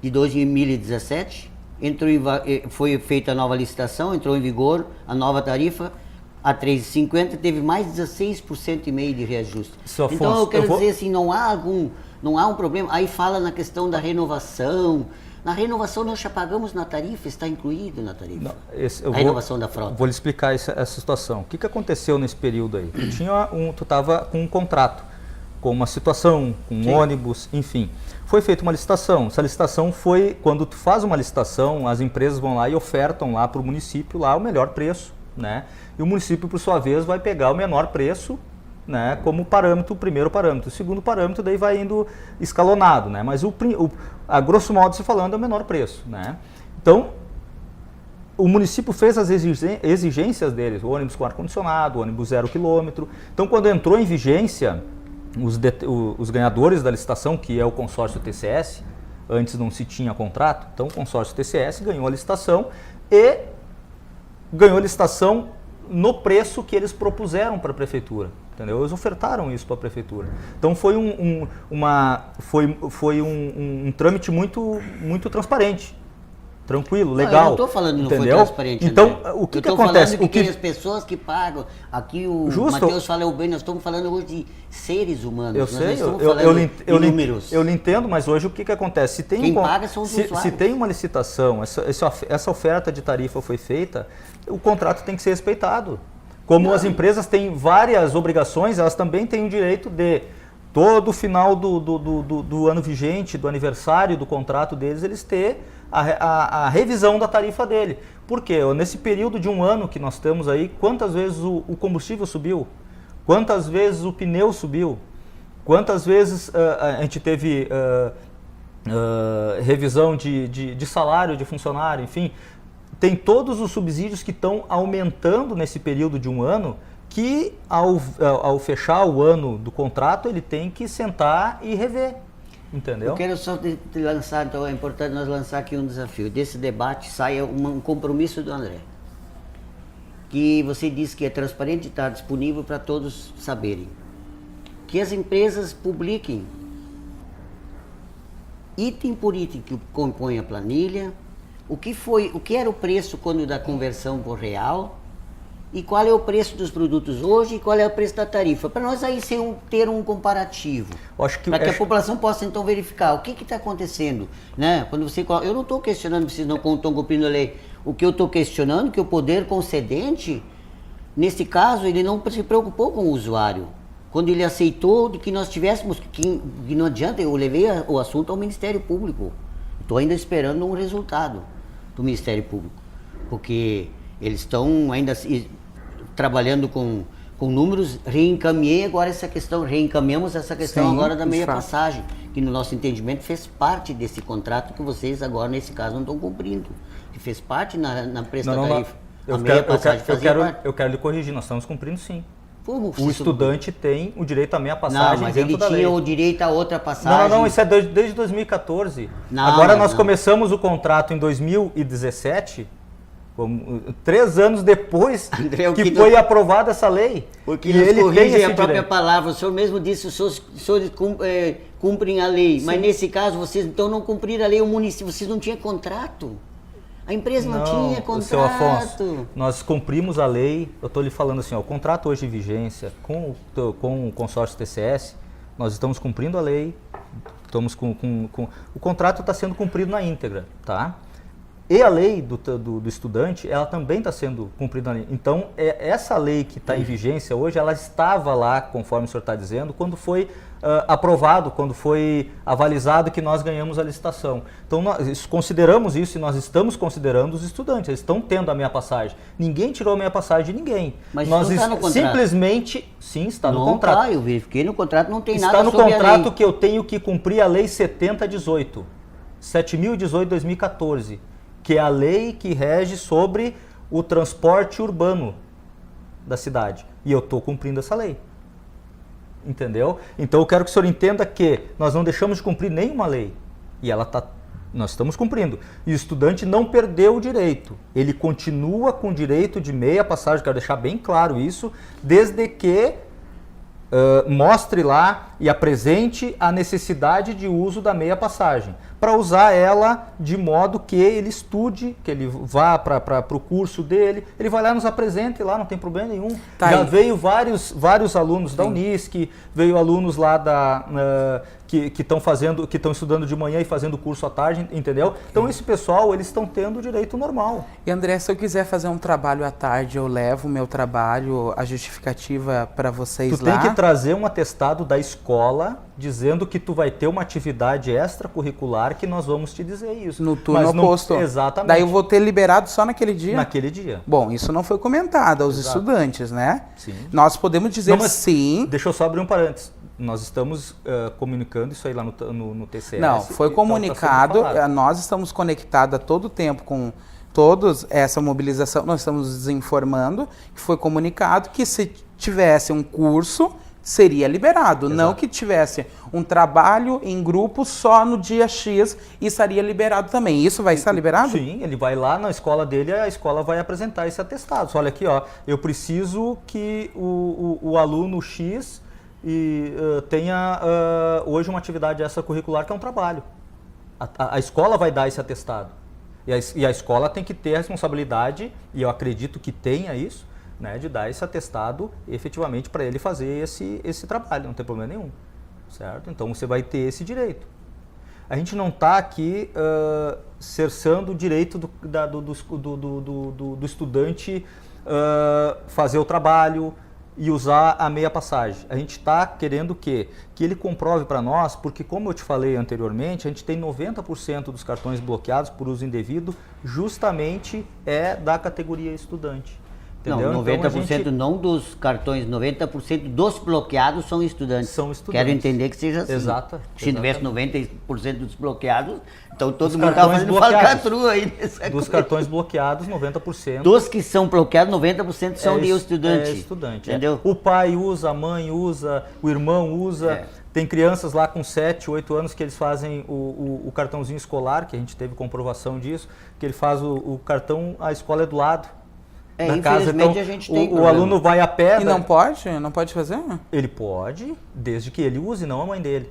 de 2017 foi feita a nova licitação, entrou em vigor a nova tarifa a R$ 3,50, teve mais 16,5% de reajuste. Afonso, então eu quero dizer assim, não há um problema. Aí fala na questão da renovação. Na renovação nós já pagamos na tarifa, está incluído na tarifa. Não, a renovação da frota. Vou lhe explicar essa situação. O que aconteceu nesse período aí? Tu estava com um contrato, com uma situação, com um ônibus, enfim. Foi feita uma licitação. Essa licitação foi, quando tu faz uma licitação, as empresas vão lá e ofertam lá para o município lá o melhor preço, né? E o município, por sua vez, vai pegar o menor preço, né, como parâmetro, o primeiro parâmetro. O segundo parâmetro daí vai indo escalonado, né? Mas a grosso modo se falando é o menor preço, né? Então, o município fez as exigências deles, o ônibus com ar-condicionado, o ônibus 0 quilômetro. Então, quando entrou em vigência, os ganhadores da licitação, que é o consórcio TCS, antes não se tinha contrato, então o consórcio TCS ganhou a licitação no preço que eles propuseram para a prefeitura. entendeu? Eles ofertaram isso para a prefeitura. Então foi um trâmite muito transparente. Tranquilo, legal. Eu não estou falando que não foi transparente, Então, André. o que eu acontece? Falando que tem as pessoas que pagam. Aqui o Matheus falou bem, nós estamos falando hoje de seres humanos. Eu nós sei, estamos falando de números. Eu lhe entendo, mas hoje o que acontece? Se tem Quem paga são os usuários. Se tem uma licitação, essa oferta de tarifa foi feita, o contrato tem que ser respeitado. Como as empresas têm várias obrigações, elas também têm o direito de, todo final do ano vigente, do aniversário do contrato deles, eles ter a revisão da tarifa dele. Por quê? Nesse período de um ano que nós estamos aí, quantas vezes o combustível subiu? Quantas vezes o pneu subiu? Quantas vezes a gente teve revisão de salário de funcionário? Enfim, tem todos os subsídios que estão aumentando nesse período de um ano, que ao fechar o ano do contrato, ele tem que sentar e rever. Entendeu? Eu quero só te lançar, então é importante nós lançar aqui um desafio. Desse debate saia um compromisso do André. Que você disse que é transparente e está disponível para todos saberem. Que as empresas publiquem item por item que compõe a planilha, o que era o preço quando da conversão por real, e qual é o preço dos produtos hoje e qual é o preço da tarifa, para nós aí ter um comparativo, para que a população possa então verificar o que está acontecendo, né? Quando eu não estou questionando se vocês não estão cumprindo a lei, o que eu estou questionando é que o poder concedente, nesse caso, ele não se preocupou com o usuário, quando ele aceitou de que nós tivéssemos, que não adianta, eu levei o assunto ao Ministério Público, estou ainda esperando um resultado do Ministério Público, porque eles estão ainda trabalhando com números. Reencaminhamos essa questão agora da meia passagem, que no nosso entendimento fez parte desse contrato que vocês agora, nesse caso, não estão cumprindo, que fez parte na preço da tarifa. Eu quero lhe corrigir, nós estamos cumprindo sim. Como o estudante tem o direito à meia passagem. Não, mas ele tinha o direito a outra passagem. Não, isso é desde 2014. Agora nós começamos o contrato em 2017, 3 anos depois André, que foi aprovada essa lei. Porque ele corrige a própria palavra. O senhor mesmo disse que os senhores cumprem a lei. Sim. Mas nesse caso, vocês então não cumpriram a lei, o município, vocês não tinham contrato. A empresa não tinha contrato. Seu Afonso, nós cumprimos a lei. Eu estou lhe falando assim, o contrato hoje em vigência com o consórcio TCS, nós estamos cumprindo a lei. Estamos o contrato está sendo cumprido na íntegra, tá? E a lei do estudante, ela também está sendo cumprida na lei. Então, essa lei que está em vigência hoje, ela estava lá, conforme o senhor está dizendo, quando foi aprovado, quando foi avalizado que nós ganhamos a licitação. Então, nós consideramos isso e nós estamos considerando os estudantes. Eles estão tendo a meia passagem. Ninguém tirou a meia passagem de ninguém. Mas nós não está no contrato? Simplesmente, sim, está no contrato. Tá, eu verifiquei no contrato, não tem nada sobre a lei. Está no contrato que eu tenho que cumprir a Lei 7018, 7.018/2014. Que é a lei que rege sobre o transporte urbano da cidade. E eu estou cumprindo essa lei. Entendeu? Então eu quero que o senhor entenda que nós não deixamos de cumprir nenhuma lei. E nós estamos cumprindo. E o estudante não perdeu o direito. Ele continua com o direito de meia passagem, quero deixar bem claro isso, desde que mostre lá e apresente a necessidade de uso da meia passagem, para usar ela de modo que ele estude, que ele vá para o curso dele, ele vai lá e nos apresente lá, não tem problema nenhum. Tá. Já veio vários alunos da Unisc, veio alunos lá que estão estudando de manhã e fazendo curso à tarde, entendeu? Então esse pessoal, eles estão tendo o direito normal. E André, se eu quiser fazer um trabalho à tarde, eu levo o meu trabalho, a justificativa para vocês lá? Tu tem que trazer um atestado da escola dizendo que tu vai ter uma atividade extracurricular que nós vamos te dizer isso. No turno oposto. Exatamente. Daí eu vou ter liberado só naquele dia? Naquele dia. Bom, isso não foi comentado aos estudantes, né? Sim. Nós podemos dizer sim. Deixa eu só abrir um parênteses. Nós estamos comunicando isso aí lá no TCS. Não, foi comunicado, nós estamos conectados a todo tempo com todos essa mobilização, nós estamos desinformando que foi comunicado que se tivesse um curso, seria liberado. Exato. Não que tivesse um trabalho em grupo só no dia X e estaria liberado também. Isso vai estar liberado? Sim, ele vai lá na escola dele, a escola vai apresentar esse atestado. Olha aqui, ó, eu preciso que o aluno X tenha hoje uma atividade extracurricular que é um trabalho. A escola vai dar esse atestado. E a escola tem que ter a responsabilidade, e eu acredito que tenha isso, né, de dar esse atestado efetivamente para ele fazer esse trabalho, não tem problema nenhum, certo? Então você vai ter esse direito. A gente não está aqui cerçando o direito do estudante fazer o trabalho e usar a meia passagem. A gente está querendo que ele comprove para nós, porque como eu te falei anteriormente, a gente tem 90% dos cartões bloqueados por uso indevido, justamente da categoria estudante. Entendeu? Não, 90% então, a gente... não dos cartões, 90% dos bloqueados são estudantes. São estudantes. Quero entender que seja assim. Exato. Se tivesse 90% dos bloqueados, então todo Dos mundo estava cartões fazendo falcatrua aí. Dos cartões bloqueados, 90%. Dos que são bloqueados, 90% são de estudante. É estudante. Entendeu? O pai usa, a mãe usa, o irmão usa. Tem crianças lá com 7, 8 anos que eles fazem o cartãozinho escolar, que a gente teve comprovação disso, que ele faz o cartão, a escola é do lado. Na casa, então, a gente tem o aluno vai a pé. E não pode? Não pode fazer? Ele pode, desde que ele use, não a mãe dele.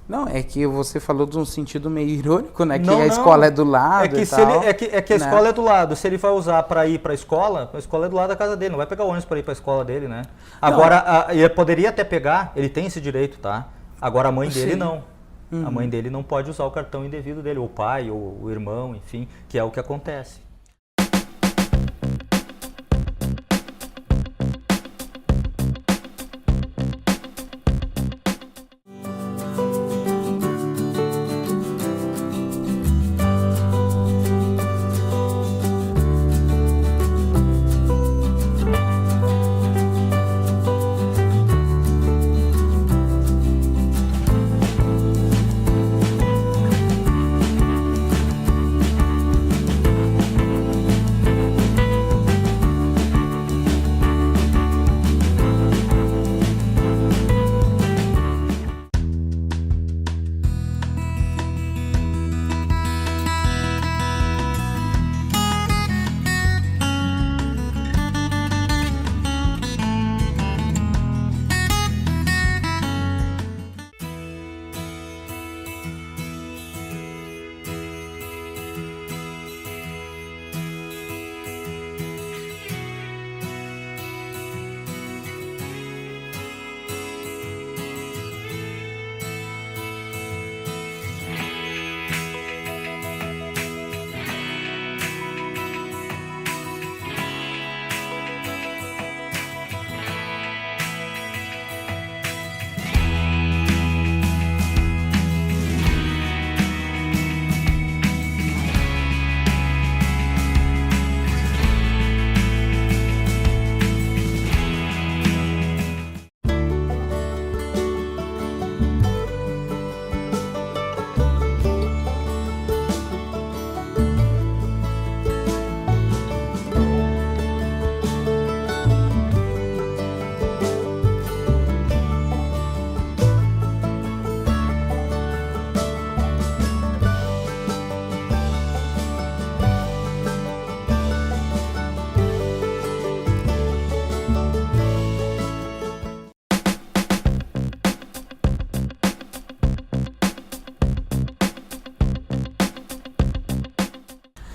Não, é que você falou de um sentido meio irônico, né? Que Não, a escola é do lado é que e se tal, é que a né? escola é do lado. Se ele vai usar para ir para a escola é do lado da casa dele. Não vai pegar o ônibus para ir para a escola dele, né? Agora, ele poderia até pegar, ele tem esse direito, tá? Agora a mãe dele Sim. não. A mãe dele não pode usar o cartão indevido dele, ou o pai, ou o irmão, enfim, que é o que acontece.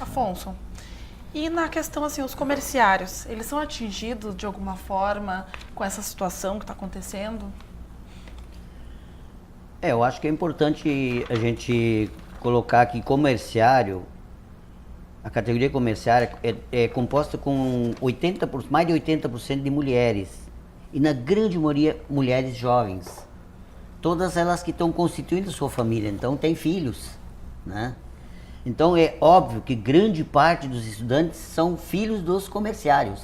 Afonso, e na questão assim, os comerciários, eles são atingidos de alguma forma com essa situação que está acontecendo? Eu acho que é importante a gente colocar que comerciário, a categoria comerciária é composta com mais de 80% de mulheres, e na grande maioria mulheres jovens. Todas elas que estão constituindo sua família, então têm filhos, né? Então é óbvio que grande parte dos estudantes são filhos dos comerciários.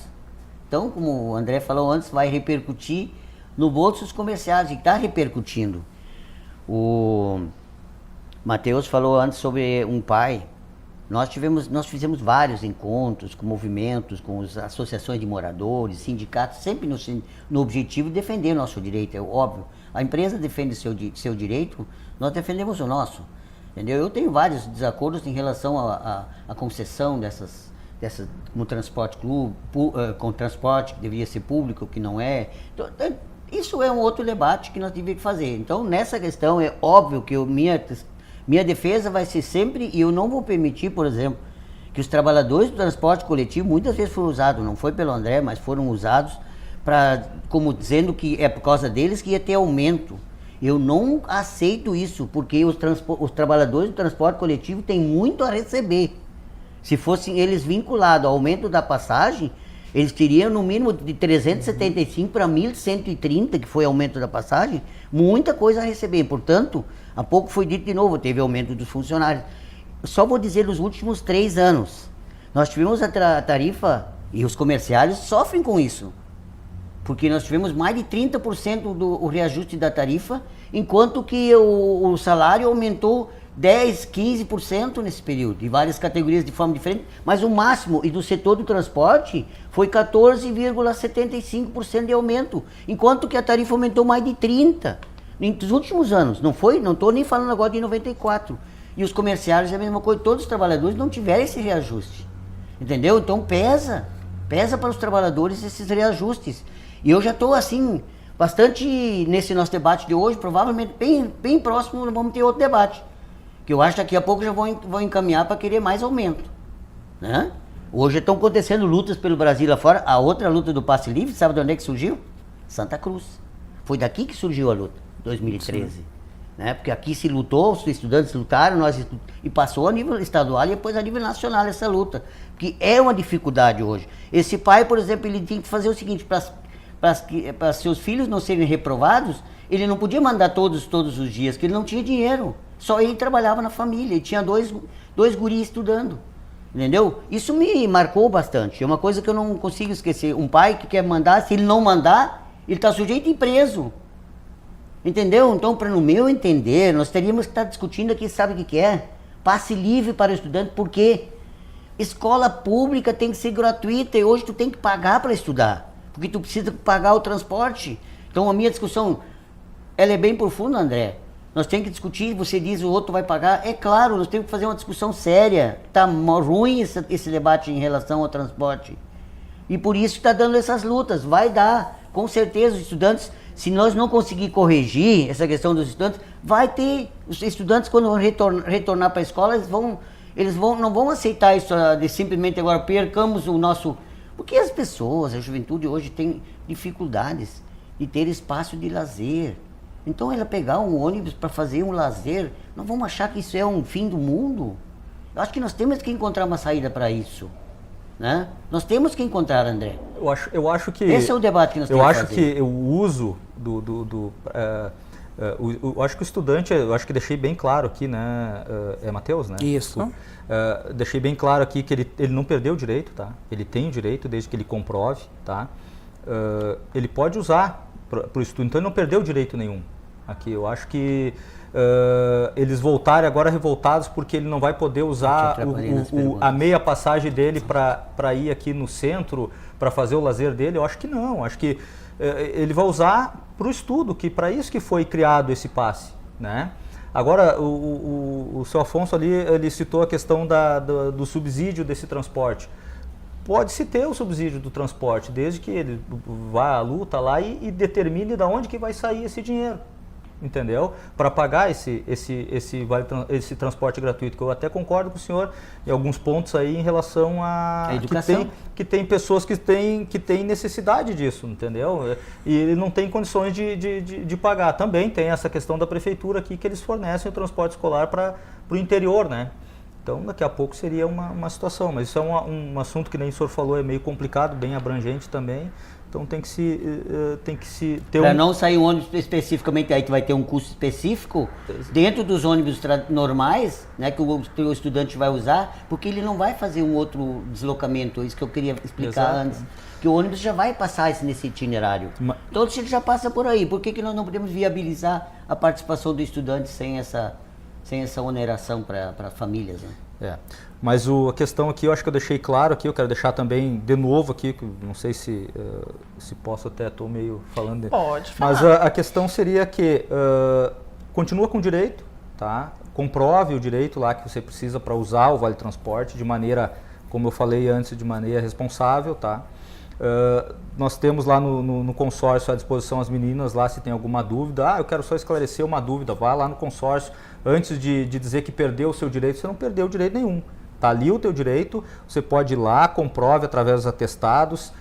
Então, como o André falou antes, vai repercutir no bolso dos comerciários, e está repercutindo. O Matheus falou antes sobre um pai Nós fizemos vários encontros com movimentos, com as associações de moradores, sindicatos, sempre no objetivo de defender o nosso direito, é óbvio. A empresa defende seu direito, nós defendemos o nosso. Entendeu? Eu tenho vários desacordos em relação à concessão dessas no transporte com transporte que deveria ser público, que não é. Então, isso é um outro debate que nós deveríamos fazer. Então, nessa questão, é óbvio que minha defesa vai ser sempre, e eu não vou permitir, por exemplo, que os trabalhadores do transporte coletivo muitas vezes foram usados, não foi pelo André, mas foram usados como dizendo que é por causa deles que ia ter aumento. Eu não aceito isso, porque os trabalhadores do transporte coletivo têm muito a receber. Se fossem eles vinculados ao aumento da passagem, eles teriam no mínimo de 375 para 1.130, que foi o aumento da passagem, muita coisa a receber. Portanto, há pouco foi dito de novo, teve aumento dos funcionários. Só vou dizer, nos últimos 3 anos, nós tivemos a tarifa, e os comerciários sofrem com isso, porque nós tivemos mais de 30% do reajuste da tarifa, enquanto que o salário aumentou 10%, 15% nesse período, de várias categorias de forma diferente, mas o máximo, e do setor do transporte, foi 14,75% de aumento, enquanto que a tarifa aumentou mais de 30% nos últimos anos, não estou nem falando agora de 94%. E os comerciários é a mesma coisa, todos os trabalhadores não tiveram esse reajuste, entendeu? Então pesa para os trabalhadores esses reajustes. E eu já estou assim, bastante nesse nosso debate de hoje, provavelmente bem próximo vamos ter outro debate. Que eu acho que daqui a pouco já vão encaminhar para querer mais aumento. Né? Hoje estão acontecendo lutas pelo Brasil lá fora. A outra luta do passe livre, sabe de onde é que surgiu? Santa Cruz. Foi daqui que surgiu a luta, 2013. Né? Porque aqui se lutou, os estudantes lutaram, e passou a nível estadual e depois a nível nacional essa luta. Porque é uma dificuldade hoje. Esse pai, por exemplo, ele tinha que fazer o seguinte, para seus filhos não serem reprovados, ele não podia mandar todos os dias, porque ele não tinha dinheiro. Só ele trabalhava na família, e tinha dois guris estudando, entendeu? Isso me marcou bastante, é uma coisa que eu não consigo esquecer. Um pai que quer mandar, se ele não mandar, ele está sujeito a ir preso, entendeu? Então, para no meu entender, nós teríamos que estar discutindo aqui, sabe o que é? Passe livre para o estudante, porque escola pública tem que ser gratuita, e hoje tu tem que pagar para estudar, porque tu precisa pagar o transporte. Então, a minha discussão, ela é bem profunda, André. Nós temos que discutir, você diz o outro vai pagar. É claro, nós temos que fazer uma discussão séria. Está ruim esse debate em relação ao transporte. E por isso está dando essas lutas. Vai dar, com certeza, os estudantes, se nós não conseguir corrigir essa questão dos estudantes, vai ter, os estudantes quando retornar para a escola, não vão aceitar isso de simplesmente agora percamos o nosso... Porque as pessoas, a juventude hoje tem dificuldades de ter espaço de lazer. Então ela pegar um ônibus para fazer um lazer, não vamos achar que isso é um fim do mundo. Eu acho que nós temos que encontrar uma saída para isso. Né? Nós temos que encontrar, André. Eu acho que... Esse é o debate que nós temos que fazer. Eu acho que o uso eu acho que o estudante, eu acho que deixei bem claro aqui, né? É Matheus, né? Isso. Deixei bem claro aqui que ele não perdeu o direito, tá? Ele tem o direito desde que ele comprove, tá? Ele pode usar para o estudo, então ele não perdeu direito nenhum. Aqui eu acho que eles voltarem agora revoltados porque ele não vai poder usar a meia passagem dele para ir aqui no centro para fazer o lazer dele. Eu acho que não, acho que ele vai usar para o estudo, que para isso que foi criado esse passe, né? Agora o seu Afonso ali, ele citou a questão do subsídio desse transporte. Pode-se ter o subsídio do transporte, desde que ele vá à luta lá e determine de onde que vai sair esse dinheiro, entendeu? Para pagar esse transporte gratuito, que eu até concordo com o senhor em alguns pontos aí em relação a educação. Que tem pessoas que têm necessidade disso, entendeu? E ele não tem condições de pagar. Também tem essa questão da prefeitura aqui, que eles fornecem o transporte escolar para o interior, né? Então, daqui a pouco seria uma situação, mas isso é um assunto que nem o senhor falou, é meio complicado, bem abrangente também, então tem que se ter para não sair um ônibus especificamente, aí tu vai ter um custo específico dentro dos ônibus normais, né, que o estudante vai usar, porque ele não vai fazer um outro deslocamento, isso que eu queria explicar antes, que o ônibus já vai passar nesse itinerário. Então, se ele já passa por aí, por que nós não podemos viabilizar a participação do estudante sem essa oneração para famílias, né? Mas a questão aqui, eu acho que eu deixei claro aqui, eu quero deixar também de novo aqui, que não sei se posso até, estou meio falando... Pode falar. Mas a questão seria que continua com o direito, tá? Comprove o direito lá que você precisa para usar o Vale Transporte de maneira, como eu falei antes, de maneira responsável, tá? Nós temos lá no consórcio à disposição as meninas lá, se tem alguma dúvida. Eu quero só esclarecer uma dúvida, vá lá no consórcio. Antes de dizer que perdeu o seu direito, você não perdeu direito nenhum. Está ali o teu direito, você pode ir lá, comprove através dos atestados.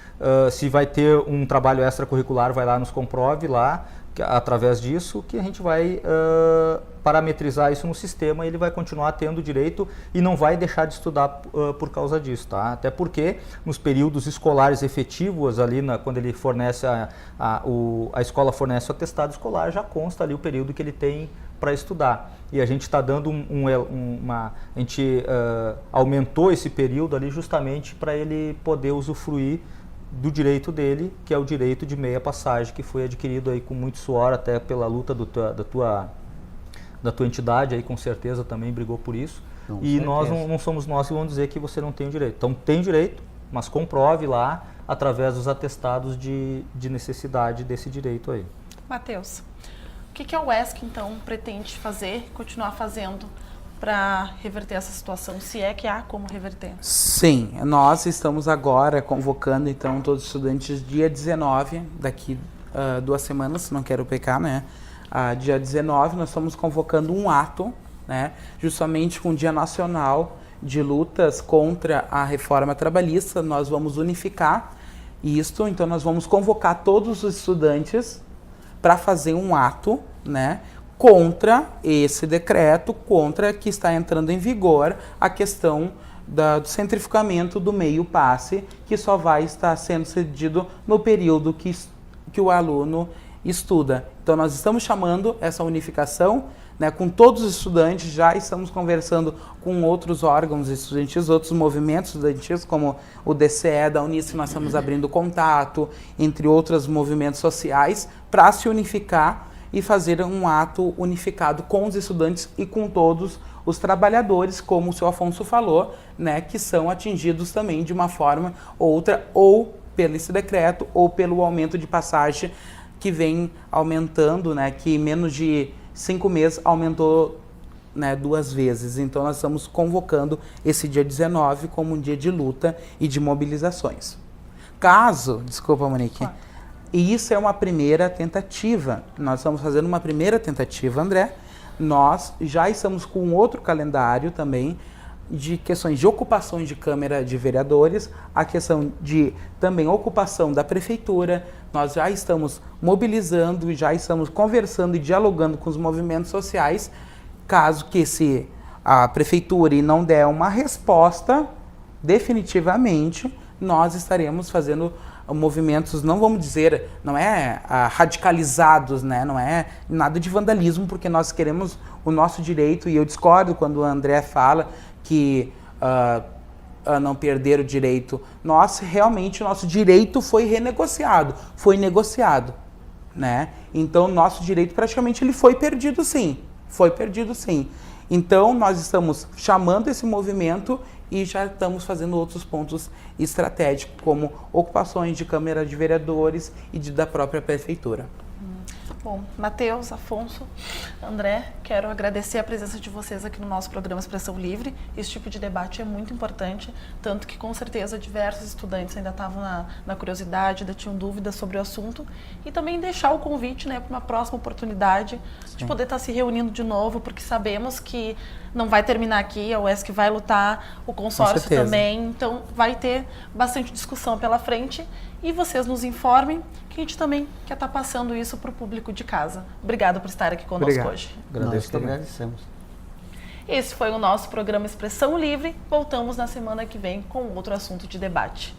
Se vai ter um trabalho extracurricular, vai lá, nos comprove lá, através disso, que a gente vai parametrizar isso no sistema e ele vai continuar tendo direito e não vai deixar de estudar por causa disso, tá? Até porque nos períodos escolares efetivos ali, quando ele fornece, a escola fornece o atestado escolar, já consta ali o período que ele tem para estudar. E a gente está dando a gente aumentou esse período ali justamente para ele poder usufruir do direito dele, que é o direito de meia passagem, que foi adquirido aí com muito suor, até pela luta da tua entidade, aí com certeza também brigou por isso. Com e certeza. Nós não somos nós que vamos dizer que você não tem o direito. Então tem direito, mas comprove lá através dos atestados de necessidade desse direito aí. Matheus, o que a UESC então pretende fazer, continuar fazendo para reverter essa situação, se é que há como reverter? Sim, nós estamos agora convocando então todos os estudantes dia 19, daqui 2 semanas, não quero pecar, né? Dia 19 nós estamos convocando um ato, né? Justamente com o Dia Nacional de Lutas contra a Reforma Trabalhista. Nós vamos unificar isto, então nós vamos convocar todos os estudantes para fazer um ato, né? Contra esse decreto, contra que está entrando em vigor a questão do centrifugamento do meio passe, que só vai estar sendo cedido no período que o aluno estuda. Então nós estamos chamando essa unificação, né, com todos os estudantes, já estamos conversando com outros órgãos estudantis, outros movimentos estudantis, como o DCE, da Unisc, nós estamos abrindo contato, entre outros movimentos sociais, para se unificar e fazer um ato unificado com os estudantes e com todos os trabalhadores, como o senhor Afonso falou, né, que são atingidos também de uma forma ou outra, ou pelo esse decreto, ou pelo aumento de passagem que vem aumentando, né, que em menos de 5 meses aumentou, né, 2 vezes. Então nós estamos convocando esse dia 19 como um dia de luta e de mobilizações. Desculpa, Monique, e isso é uma primeira tentativa. Nós estamos fazendo uma primeira tentativa, André. Nós já estamos com outro calendário também de questões de ocupações de Câmara de Vereadores, a questão de também ocupação da Prefeitura. Nós já estamos mobilizando e já estamos conversando e dialogando com os movimentos sociais. Caso que se a Prefeitura não der uma resposta, definitivamente, nós estaremos fazendo movimentos, não vamos dizer, não é radicalizados, né? Não é nada de vandalismo, porque nós queremos o nosso direito, e eu discordo quando o André fala que não perder o direito. Realmente o nosso direito foi renegociado, foi negociado, né? Então nosso direito praticamente ele foi perdido sim, Então nós estamos chamando esse movimento e já estamos fazendo outros pontos estratégicos, como ocupações de Câmara de Vereadores e da própria Prefeitura. Bom, Matheus, Afonso, André, quero agradecer a presença de vocês aqui no nosso programa Expressão Livre. Esse tipo de debate é muito importante, tanto que com certeza diversos estudantes ainda estavam na curiosidade, ainda tinham dúvidas sobre o assunto. E também deixar o convite, né, para uma próxima oportunidade de poder estar se reunindo de novo, porque sabemos que não vai terminar aqui, a UESC vai lutar, o consórcio também, então vai ter bastante discussão pela frente. E vocês nos informem que a gente também quer estar passando isso para o público de casa. Obrigado por estar aqui conosco hoje. Nós que agradecemos. Esse foi o nosso programa Expressão Livre. Voltamos na semana que vem com outro assunto de debate.